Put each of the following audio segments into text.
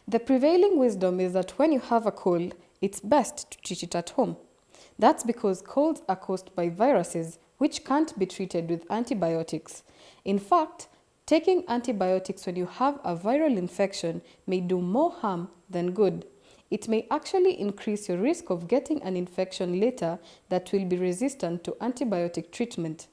The prevailing wisdom is that when you have a cold, it's best to treat it at home. That's because colds are caused by viruses which can't be treated with antibiotics. In fact, taking antibiotics when you have a viral infection may do more harm than good. It may actually increase your risk of getting an infection later that will be resistant to antibiotic treatment.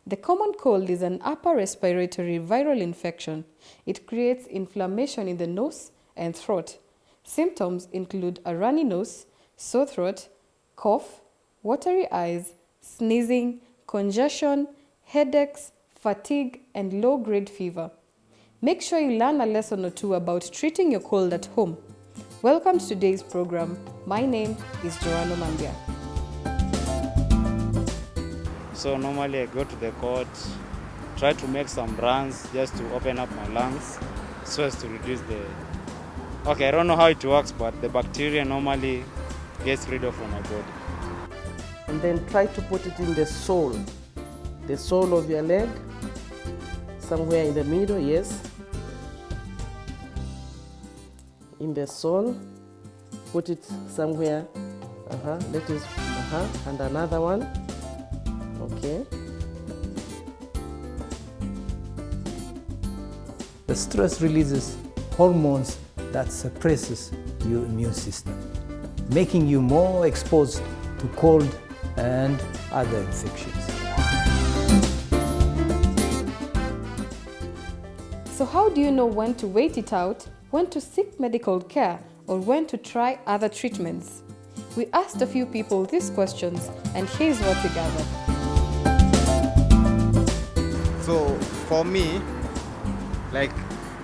The common cold is an upper respiratory viral infection. It creates inflammation in the nose and throat. Symptoms include a runny nose, sore throat, cough, watery eyes, sneezing, congestion, headaches, fatigue, and low-grade fever. Make sure you learn a lesson or two about treating your cold at home. Welcome to today's program. My name is Joanna Mambia. So normally I go to the court, try to make some runs just to open up my lungs so as to reduce I don't know how it works, but the bacteria normally gets rid of from my body. And then try to put it in the sole of your leg, somewhere in the middle, yes. In the sole, put it somewhere, and another one, okay. The stress releases hormones that suppresses your immune system, making you more exposed to cold and other infections. So how do you know when to wait it out, when to seek medical care, or when to try other treatments? We asked a few people these questions, and here's what we gathered. So for me, like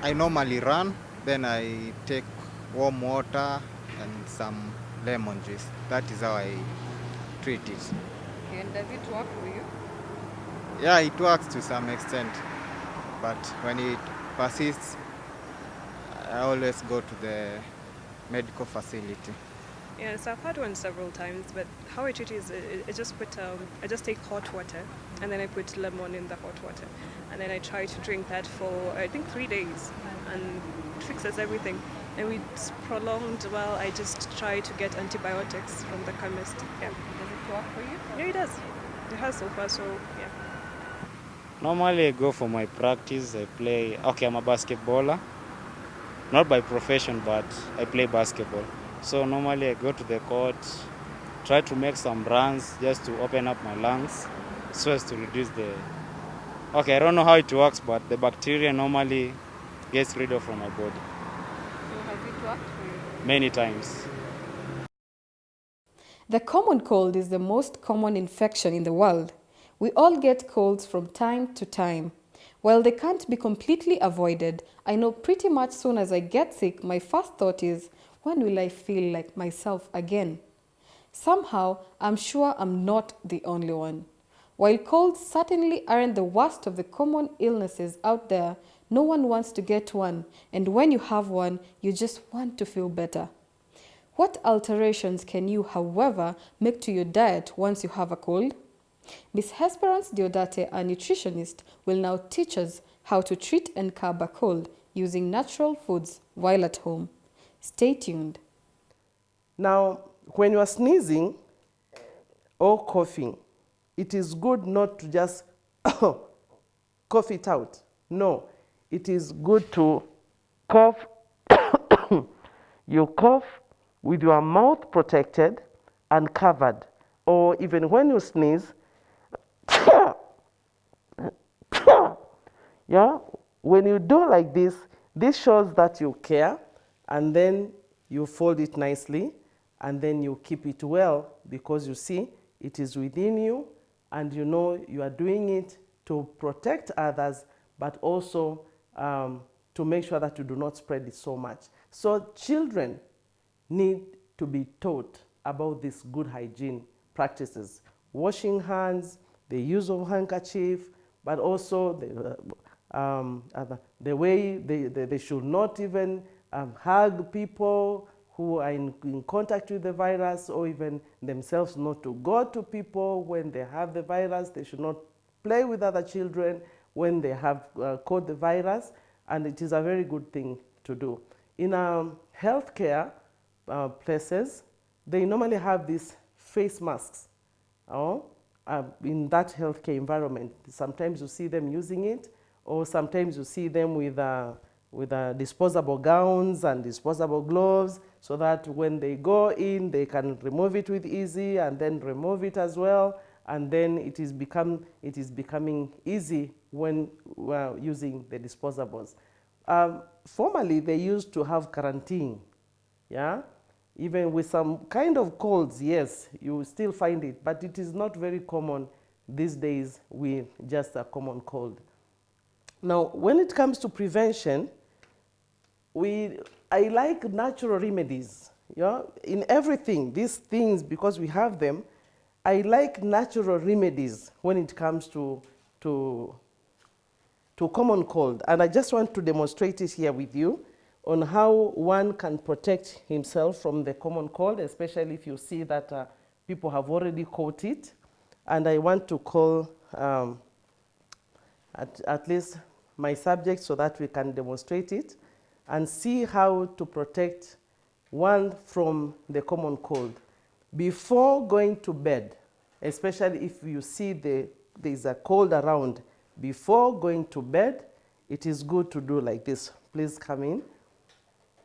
I normally run, then I take warm water and some lemon juice. That is how I treat it. Okay, and does it work for you? Yeah, it works to some extent, but when it persists, I always go to the medical facility. Yes, I've had one several times, but how I treat it is I just take hot water and then I put lemon in the hot water and then I try to drink that for I think 3 days and it fixes everything. And it's prolonged while I just try to get antibiotics from the chemist. Yeah. Does it work for you? Yeah, it does. It has so far, so yeah. Normally I go for my practice, I'm a basketballer. Not by profession, but I play basketball. So normally I go to the court, try to make some runs just to open up my lungs so as to reduce I don't know how it works, but the bacteria normally gets rid of from my body. So has it worked for you? Many times. The common cold is the most common infection in the world. We all get colds from time to time. While they can't be completely avoided, I know pretty much soon as I get sick, my first thought is, when will I feel like myself again? Somehow, I'm sure I'm not the only one. While colds certainly aren't the worst of the common illnesses out there, no one wants to get one, and when you have one, you just want to feel better. What alterations can you, however, make to your diet once you have a cold? Ms. Hesperance Deodate, a nutritionist, will now teach us how to treat and curb a cold using natural foods while at home. Stay tuned. Now, when you are sneezing or coughing, it is good not to just cough it out. No, it is good to cough. You cough with your mouth protected and covered, or even when you sneeze, yeah, when you do like this shows that you care, and then you fold it nicely, and then you keep it well, because you see it is within you, and you know you are doing it to protect others, but also to make sure that you do not spread it so much. So children need to be taught about these good hygiene practices. Washing hands, the use of handkerchief, but also the way they should not even hug people who are in contact with the virus, or even themselves not to go to people when they have the virus. They should not play with other children when they have caught the virus, and it is a very good thing to do. In healthcare places, they normally have these face masks in that healthcare environment. Sometimes you see them using it, or sometimes you see them with disposable gowns and disposable gloves, so that when they go in, they can remove it with easy and then remove it as well, and then it is becoming easy when using the disposables. Formerly, they used to have quarantine, yeah? Even with some kind of colds, yes, you still find it, but it is not very common these days with just a common cold. Now, when it comes to prevention, I like natural remedies. Yeah? In everything, these things, because we have them, I like natural remedies when it comes to common cold. And I just want to demonstrate it here with you on how one can protect himself from the common cold, especially if you see that people have already caught it. And I want to call at least my subject so that we can demonstrate it and see how to protect one from the common cold. Before going to bed, especially if you see there's a cold around, before going to bed, it is good to do like this. Please come in.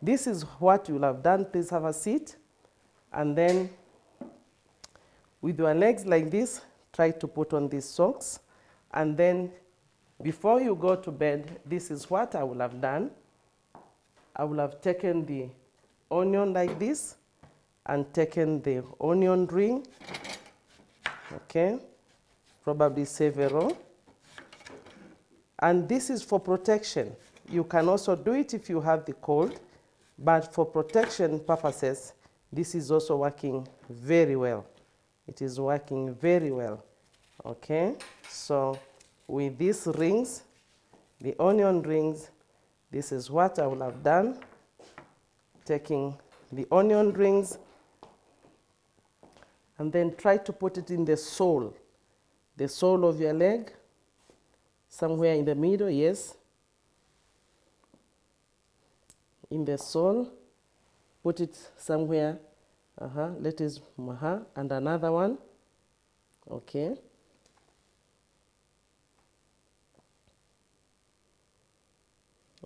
This is what you'll have done. Please have a seat. And then with your legs like this, try to put on these socks. And then before you go to bed, this is what I will have done. I will have taken the onion like this and taken the onion ring, okay, probably several. And this is for protection. You can also do it if you have the cold, but for protection purposes, this is also working very well. It is working very well, okay? So with these rings, the onion rings, this is what I will have done. Taking the onion rings and then try to put it in the sole of your leg, somewhere in the middle, yes. In the sole, put it somewhere, let us, and another one, okay.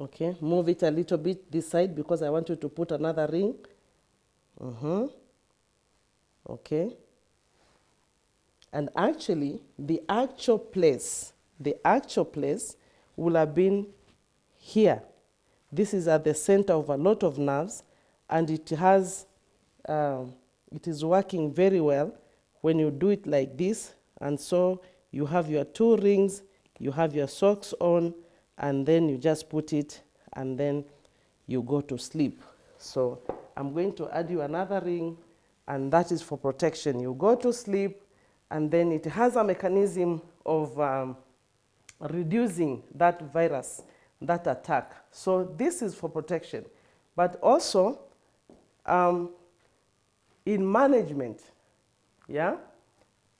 Okay, move it a little bit this side because I want you to put another ring. Okay. And actually, the actual place will have been here. This is at the center of a lot of nerves, and it is working very well when you do it like this. And so you have your two rings, you have your socks on, and then you just put it, and then you go to sleep. So I'm going to add you another ring, and that is for protection. You go to sleep, and then it has a mechanism of reducing that virus, that attack. So this is for protection. But also, in management, yeah,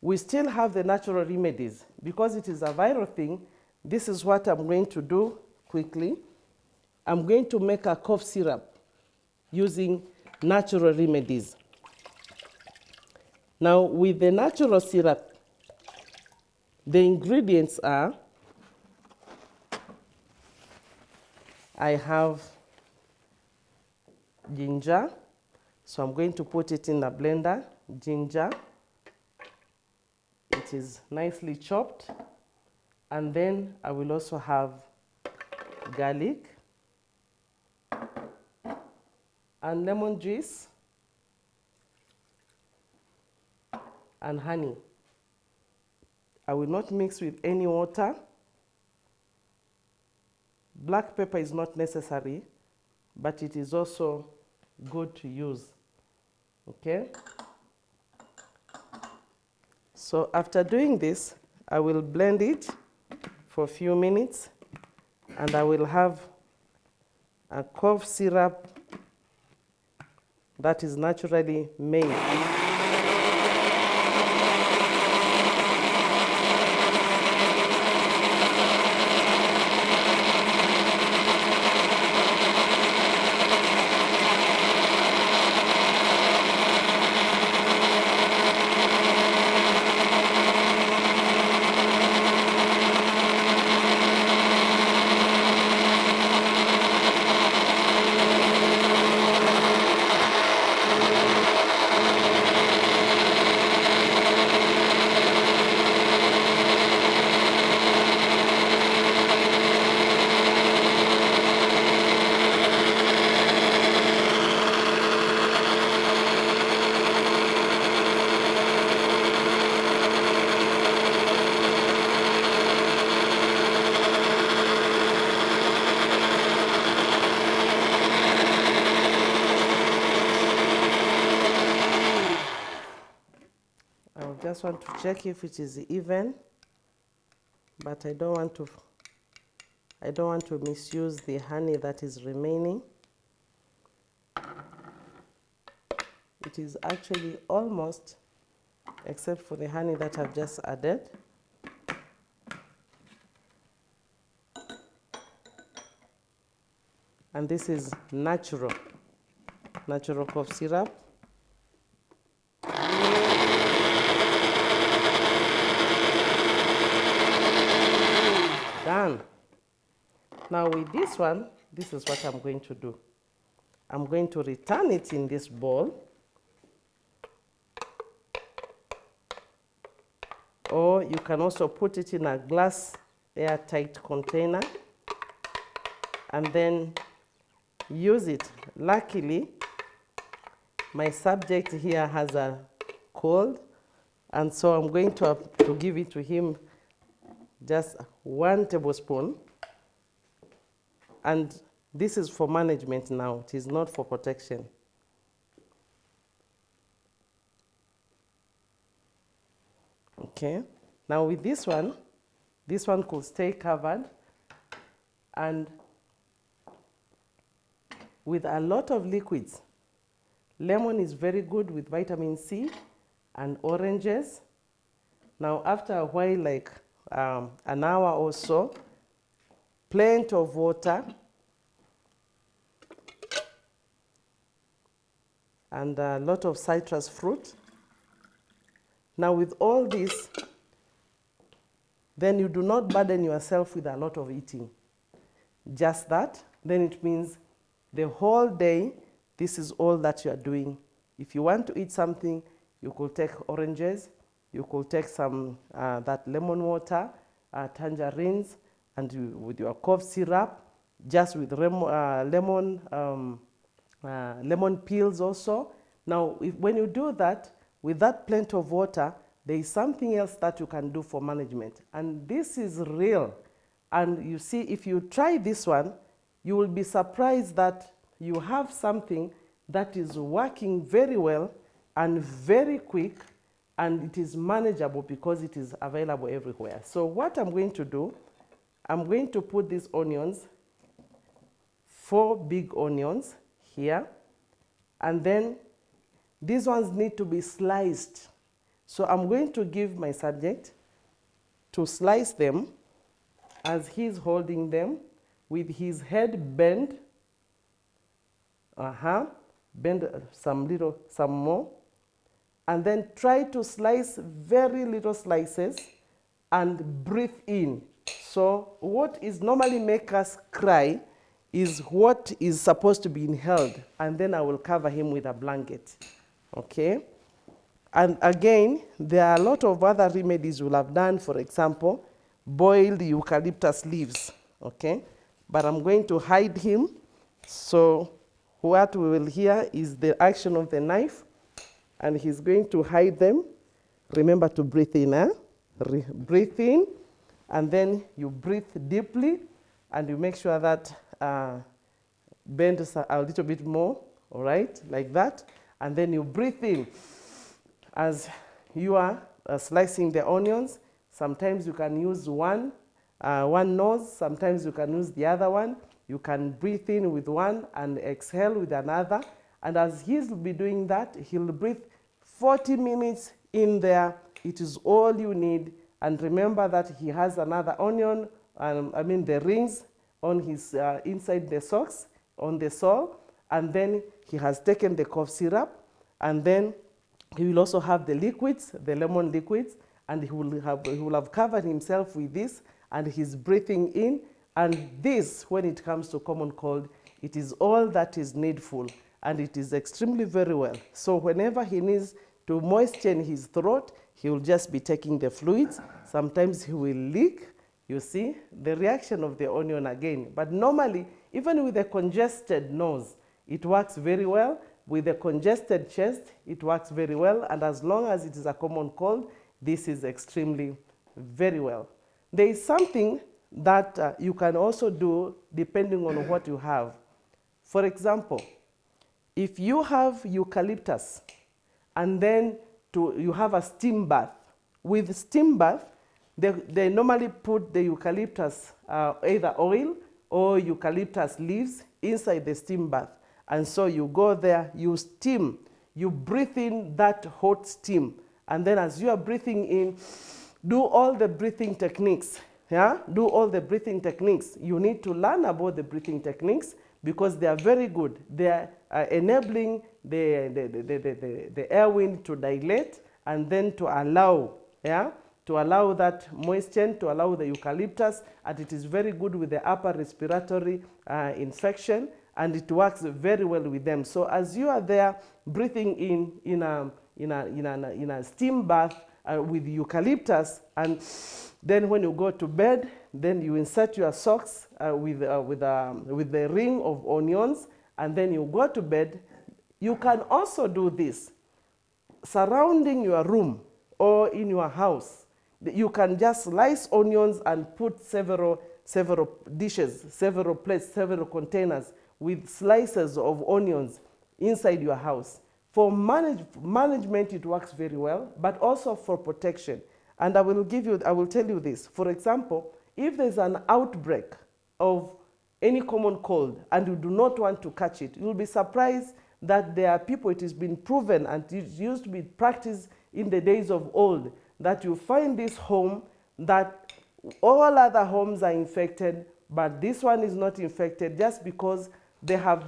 we still have the natural remedies. Because it is a viral thing, this is what I'm going to do quickly. I'm going to make a cough syrup using natural remedies. Now, with the natural syrup, the ingredients are, I have ginger, so I'm going to put it in a blender, ginger. It is nicely chopped. And then I will also have garlic and lemon juice and honey. I will not mix with any water. Black pepper is not necessary, but it is also good to use, okay? So after doing this, I will blend it for a few minutes, and I will have a cough syrup that is naturally made. just want to check if it is even, but I don't want to misuse the honey that is remaining. It is actually almost, except for the honey that I've just added. And this is natural cough syrup. Done. Now with this one, this is what I'm going to do. I'm going to return it in this bowl, or you can also put it in a glass airtight container and then use it. Luckily, my subject here has a cold, and so I'm going to give it to him just 1 tablespoon. And this is for management now, it is not for protection. Okay, now with this one could stay covered, and with a lot of liquids. Lemon is very good with vitamin C and oranges. Now after a while, like an hour or so, plenty of water and a lot of citrus fruit. Now with all this, then you do not burden yourself with a lot of eating. Just that, then it means the whole day, this is all that you are doing. If you want to eat something, you could take oranges, you could take some that lemon water, tangerines, and with your cough syrup, just with lemon peels also. Now, when you do that, with that plenty of water, there is something else that you can do for management. And this is real. And you see, if you try this one, you will be surprised that you have something that is working very well and very quick, and it is manageable because it is available everywhere. So what I'm going to do, I'm going to put these onions, 4 big onions here, and then these ones need to be sliced. So I'm going to give my subject to slice them as he's holding them with his head bent. Bend some more, and then try to slice very little slices and breathe in. So what is normally make us cry is what is supposed to be inhaled, and then I will cover him with a blanket. Okay? And again, there are a lot of other remedies we'll have done, for example, boiled eucalyptus leaves. Okay? But I'm going to hide him, so what we will hear is the action of the knife, and he's going to hide them. Remember to breathe in, breathe in, and then you breathe deeply, and you make sure that bend a little bit more, all right, like that, and then you breathe in as you are slicing the onions. Sometimes you can use one nose, sometimes you can use the other one. You can breathe in with one and exhale with another. And as he'll be doing that, he'll breathe 40 minutes in there. It is all you need. And remember that he has another onion, the rings on his inside the socks, on the sole. And then he has taken the cough syrup. And then he will also have the liquids, the lemon liquids. And he will have covered himself with this. And he's breathing in. And this, when it comes to common cold, it is all that is needful, and it is extremely very well. So whenever he needs to moisten his throat, he will just be taking the fluids. Sometimes he will leak. You see the reaction of the onion again. But normally, even with a congested nose, it works very well. With a congested chest, it works very well. And as long as it is a common cold, this is extremely very well. There is something that you can also do depending on what you have. For example, if you have eucalyptus and then you have a steam bath, With steam bath, they normally put the eucalyptus, either oil or eucalyptus leaves inside the steam bath. And so you go there, you steam, you breathe in that hot steam. And then as you are breathing in, do all the breathing techniques. Yeah? Do all the breathing techniques. You need to learn about the breathing techniques because they are very good. They are enabling the air wind to dilate and then to allow, to allow that moisture, to allow the eucalyptus, and it is very good with the upper respiratory infection, and it works very well with them. So as you are there breathing in a steam bath with eucalyptus, and then when you go to bed, then you insert your socks with the ring of onions, and then you go to bed. You can also do this surrounding your room or in your house. You can just slice onions and put several dishes, several plates, several containers with slices of onions inside your house. For management, it works very well, but also for protection. And I will tell you this. For example, if there's an outbreak of any common cold and you do not want to catch it, you'll be surprised that there are people, it has been proven, and it used to be practiced in the days of old, that you find this home that all other homes are infected, but this one is not infected just because they have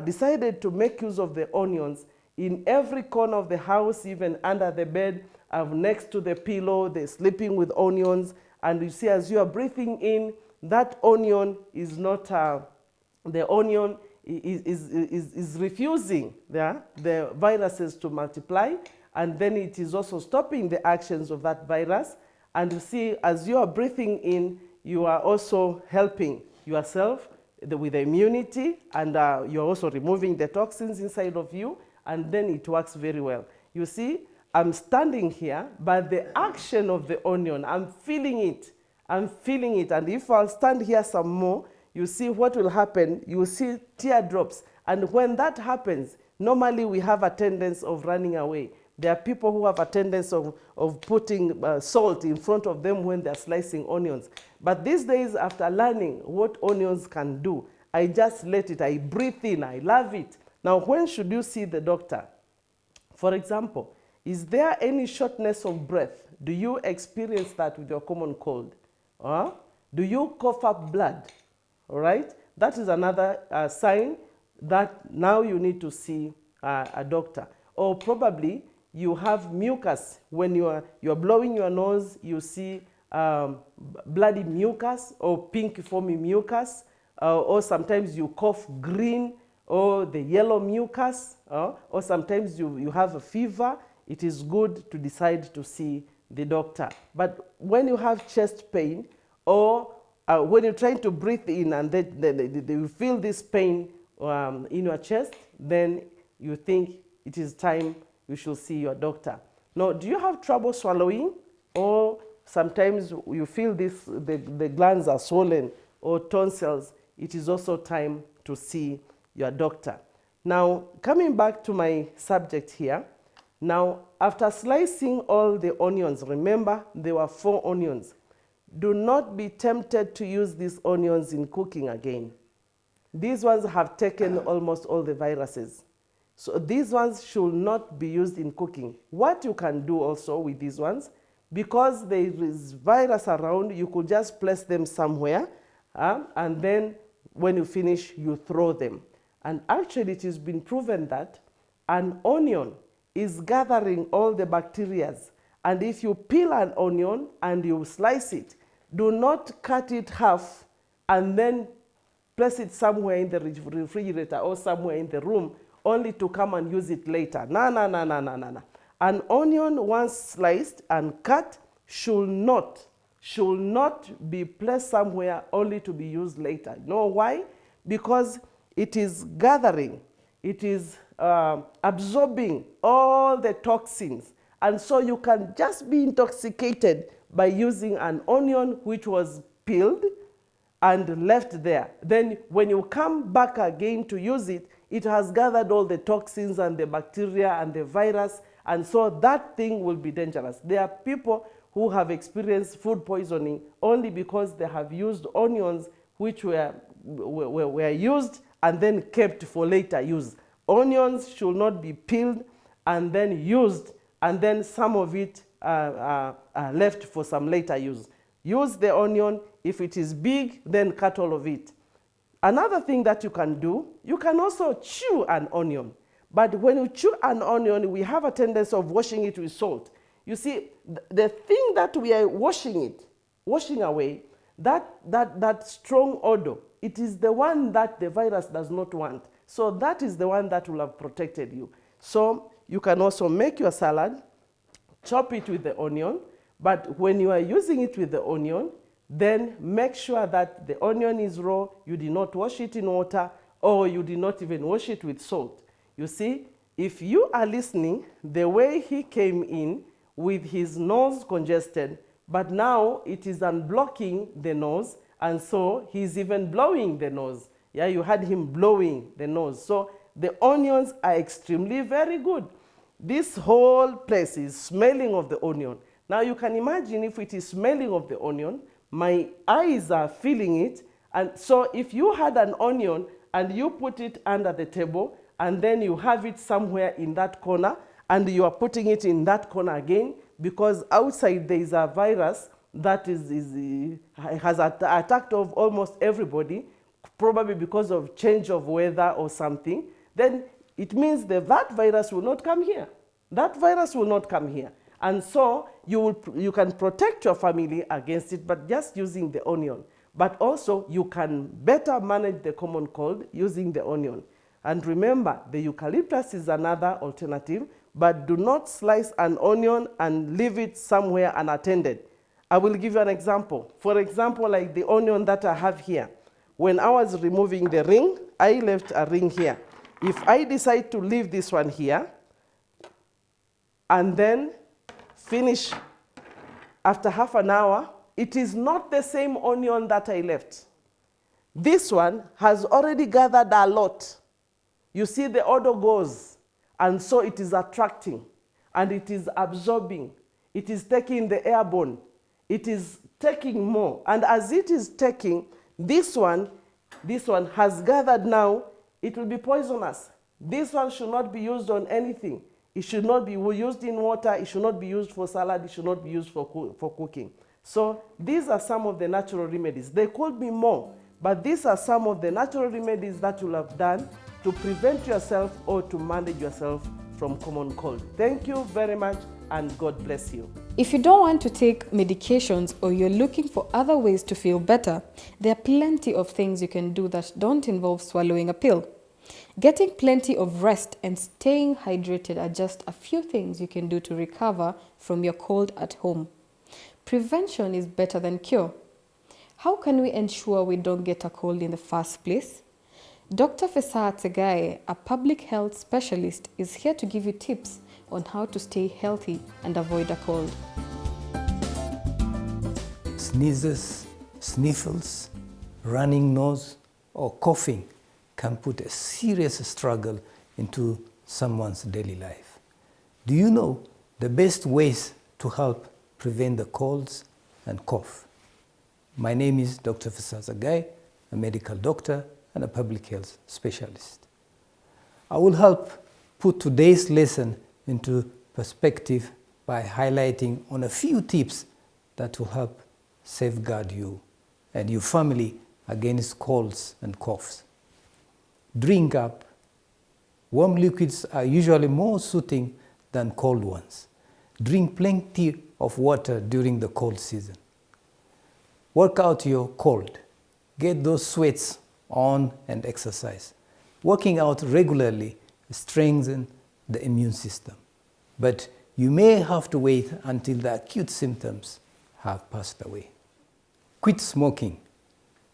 decided to make use of the onions in every corner of the house, even under the bed, next to the pillow, they're sleeping with onions. And you see, as you are breathing in, that onion is not, the onion is refusing the viruses to multiply, and then it is also stopping the actions of that virus. And you see, as you are breathing in, you are also helping yourself with the immunity, and you're also removing the toxins inside of you, and then it works very well. You see, I'm standing here, but the action of the onion, I'm feeling it. I'm feeling it, and if I'll stand here some more, you see what will happen. You will see teardrops, and when that happens, normally we have a tendency of running away. There are people who have a tendency of putting salt in front of them when they're slicing onions. But these days, after learning what onions can do, I just let it, I breathe in, I love it. Now, when should you see the doctor? For example, is there any shortness of breath? Do you experience that with your common cold? Do you cough up blood? All right? That is another sign that now you need to see a doctor. Or probably you have mucus. When you're blowing your nose, you see bloody mucus or pink foamy mucus, or sometimes you cough green or the yellow mucus, or sometimes you have a fever. It is good to decide to see the doctor. But when you have chest pain, or when you're trying to breathe in and then you feel this pain in your chest, then you think it is time you should see your doctor. Now, do you have trouble swallowing? Or sometimes you feel the glands are swollen or tonsils? It is also time to see your doctor. Now, coming back to my subject here, now after slicing all the onions, remember there were 4 onions. Do not be tempted to use these onions in cooking again. These ones have taken almost all the viruses. So these ones should not be used in cooking. What you can do also with these ones, because there is virus around, you could just place them somewhere, and then when you finish, you throw them. And actually, it has been proven that an onion is gathering all the bacteria. And if you peel an onion and you slice it, do not cut it half and then place it somewhere in the refrigerator or somewhere in the room only to come and use it later. No. An onion once sliced and cut should not be placed somewhere only to be used later. You know why? Because it is gathering, it is absorbing all the toxins. And so you can just be intoxicated by using an onion which was peeled and left there. Then when you come back again to use it, it has gathered all the toxins and the bacteria and the virus, and so that thing will be dangerous. There are people who have experienced food poisoning only because they have used onions which were used and then kept for later use. Onions should not be peeled and then used, and then some of it left for some later use. Use the onion. If it is big, then cut all of it. Another thing that you can do, you can also chew an onion. But when you chew an onion, we have a tendency of washing it with salt. You see, the thing that we are washing away, that strong odor, it is the one that the virus does not want. So that is the one that will have protected you. So you can also make your salad, chop it with the onion, but when you are using it with the onion, then make sure that the onion is raw, you did not wash it in water, or you did not even wash it with salt. You see, if you are listening, the way he came in with his nose congested, but now it is unblocking the nose, and so he's even blowing the nose. Yeah, you had him blowing the nose. So the onions are extremely very good. This whole place is smelling of the onion. Now you can imagine if it is smelling of the onion, my eyes are feeling it. And so if you had an onion and you put it under the table and then you have it somewhere in that corner and you are putting it in that corner again, because outside there is a virus that has attacked of almost everybody, probably because of change of weather or something, then it means that virus will not come here. That virus will not come here. And so you can protect your family against it, but just using the onion. But also you can better manage the common cold using the onion. And remember, the eucalyptus is another alternative, but do not slice an onion and leave it somewhere unattended. I will give you an example. For example, like the onion that I have here. When I was removing the ring, I left a ring here. If I decide to leave this one here and then finish after half an hour, it is not the same onion that I left. This one has already gathered a lot. You see the odor goes, and so it is attracting, and it is absorbing. It is taking the airborne. It is taking more, and as it is taking, this one has gathered now, it will be poisonous. This one should not be used on anything. It should not be used in water. It should not be used for salad. It should not be used for cooking. So these are some of the natural remedies. There could be more, but these are some of the natural remedies that you'll have done to prevent yourself or to manage yourself from common cold. Thank you very much, and God bless you. If you don't want to take medications or you're looking for other ways to feel better, there are plenty of things you can do that don't involve swallowing a pill. Getting plenty of rest and staying hydrated are just a few things you can do to recover from your cold at home. Prevention is better than cure. How can we ensure we don't get a cold in the first place? Dr. Hesperance Deodate, a public health specialist, is here to give you tips on how to stay healthy and avoid a cold. Sneezes, sniffles, running nose, or coughing can put a serious struggle into someone's daily life. Do you know the best ways to help prevent the colds and cough? My name is Dr. Hesperance Deodate, a medical doctor and a public health specialist. I will help put today's lesson into perspective by highlighting on a few tips that will help safeguard you and your family against colds and coughs. Drink up. Warm liquids are usually more soothing than cold ones. Drink plenty of water during the cold season. Work out your cold. Get those sweats on and exercise. Working out regularly strengthens the immune system. But you may have to wait until the acute symptoms have passed away. Quit smoking.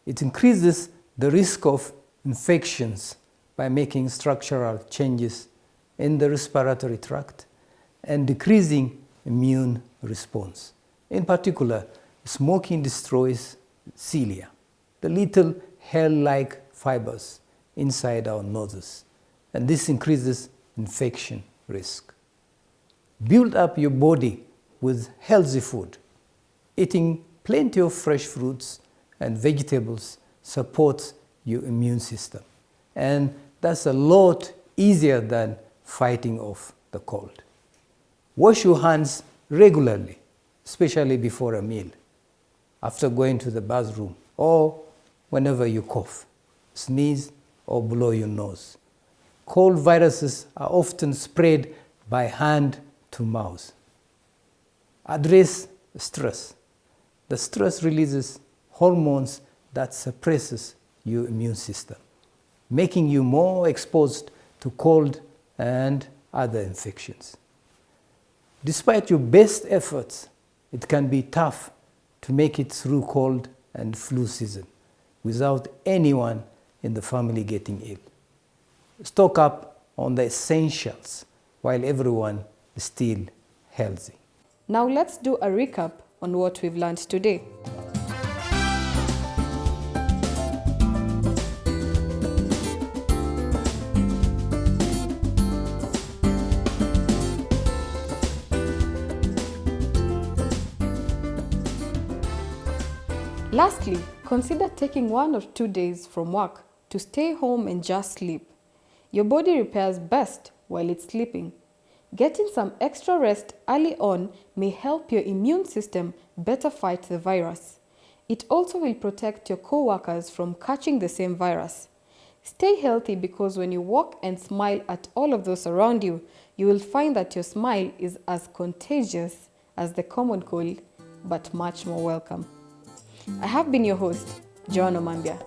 It increases the risk of infections by making structural changes in the respiratory tract and decreasing immune response. In particular, smoking destroys cilia, the little hair-like fibers inside our noses, and this increases infection risk. Build up your body with healthy food. Eating plenty of fresh fruits and vegetables supports your immune system. And that's a lot easier than fighting off the cold. Wash your hands regularly, especially before a meal, after going to the bathroom, or whenever you cough, sneeze, or blow your nose. Cold viruses are often spread by hand to mouth. Address stress. The stress releases hormones that suppresses your immune system, making you more exposed to cold and other infections. Despite your best efforts, it can be tough to make it through cold and flu season without anyone in the family getting ill. Stock up on the essentials while everyone is still healthy. Now let's do a recap on what we've learned today. Lastly, consider taking 1 or 2 days from work to stay home and just sleep. Your body repairs best while it's sleeping. Getting some extra rest early on may help your immune system better fight the virus. It also will protect your co-workers from catching the same virus. Stay healthy, because when you walk and smile at all of those around you, you will find that your smile is as contagious as the common cold, but much more welcome. I have been your host, Joanna Mambia.